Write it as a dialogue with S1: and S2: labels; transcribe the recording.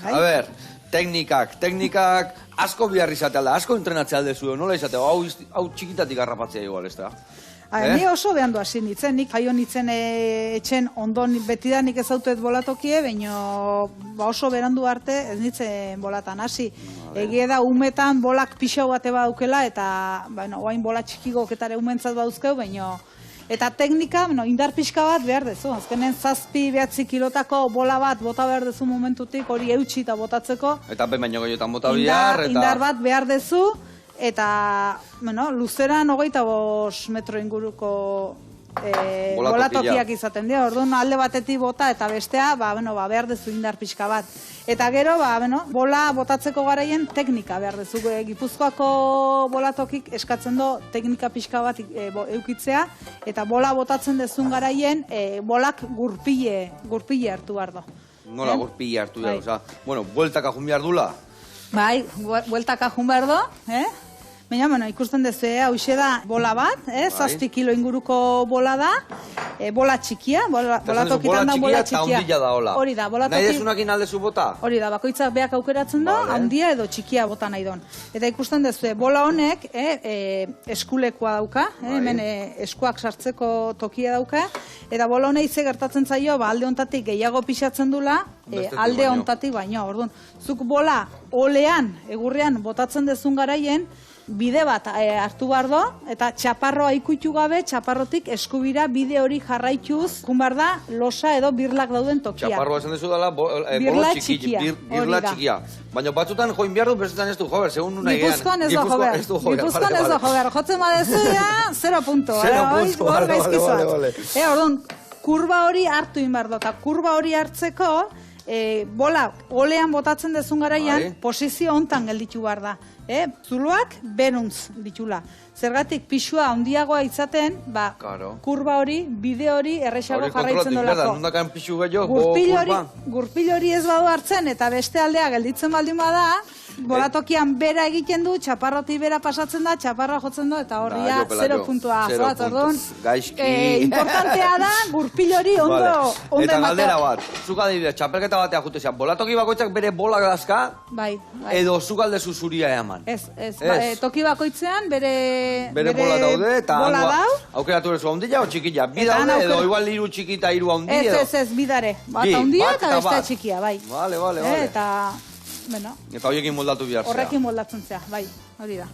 S1: A ber, teknikak asko behar izatea alda, asko entrenatzea alde zuen, nola izatea, hau txikitatik garrapatzea igual, ez da?
S2: Ni oso behandu hasi nintzen, nik jaio nintzen etxen ondon betidanik ez autuet bolatokie, baina oso berandu arte ez nintzen bolatan hasi. Egie da, umetan bolak pixau bate baukela, eta oain bola txikigoketare umentzat bauzkeu, baina... Eta teknika, indar pixka bat behar dezu. Azkenen 7-9 kilotako bola bat bota behar dezu momentutik, hori eutxi eta botatzeko.
S1: Eta baino gehiotan bota bihar, eta...
S2: Indar bat behar dezu, eta luzeran 25 metro inguruko bolatokiak izaten dira. Orduan alde batetik bota eta bestea, behar dezu indar pixka bat. Eta gero, bola botatzeko garaien teknika behar dezu. Gipuzkoako bolatokik eskatzen du teknika pixka bat eukitzea, eta bola botatzen dezun garaien bolak gurpile hartu behar du.
S1: Nola gurpile hartu behar du, bueno, bueltaka jun behar dula?
S2: Bai, bueltaka jun behar du, baina, ikusten dezu, hauxe da bola bat, 7 kilo inguruko bola da, bola txikia, bolatokitan da bola txikia.
S1: Eta ondila da, hola.
S2: Hori da, bolatoki...
S1: Nahi dezunakin aldezu bota?
S2: Hori da, bakoitzak beak aukeratzen da, handia edo txikia bota nahi don. Eta ikusten dezu, bola honek eskulekoa dauka, hemen eskuak sartzeko tokia dauka, eta bola honek ze gertatzen zaio, alde hontatik gehiago pixatzen dula, alde hontatik baino. Orduan, zuk bola olean, egurrean botatzen dezun garaien, bide bat hartu behar do, eta txaparroa ikutu gabe, txaparrotik eskubira bide hori jarraituz, jun behar da, losa edo birlak dauden tokia.
S1: Txaparroa esan dezu dela,
S2: birla txikia.
S1: Birla txikia. Baina batzutan join behar du, bezutan ez du jober, segun nuna egean.
S2: Gipuzkoan ez du jober. Gipuzkoan ez du jober. Jotzen badezu, 0 punto.
S1: 0 punto, vale.
S2: Orduan, kurba hori hartu inbar do, eta kurba hori hartzeko, bola olean botatzen dezun garaian, posizio hontan gelditu behar da. Zuloak beruntz ditula. Zergatik pixua handiagoa izaten, kurba hori, bide hori errexago jarraitzen dolako. Gurpil hori ez badu hartzen eta beste aldea gelditzen baldin bada, bolatokian bera egiten du, txaparroti bera pasatzen da, txaparra jotzen du, eta horria 0 puntua. Importantea da, gurpil hori ondo ematea.
S1: Eta galdera bat, zuk adibidez, txapelketa batea jutezean, bolatoki bakoitzak bere bola dazka, edo zuk aldezu zuria eman.
S2: Ez, toki bakoitzean bere
S1: bola daude, eta aukeratu berezu ondila o txikila. Bi daude, edo igual 3 txikita 3 ondila.
S2: Ez, bidare. Bat ondila eta beste txikia, bai.
S1: Vale.
S2: Eta
S1: horiekin moldatu behar zea.
S2: Horrekin moldatzen zea, bai, hori da.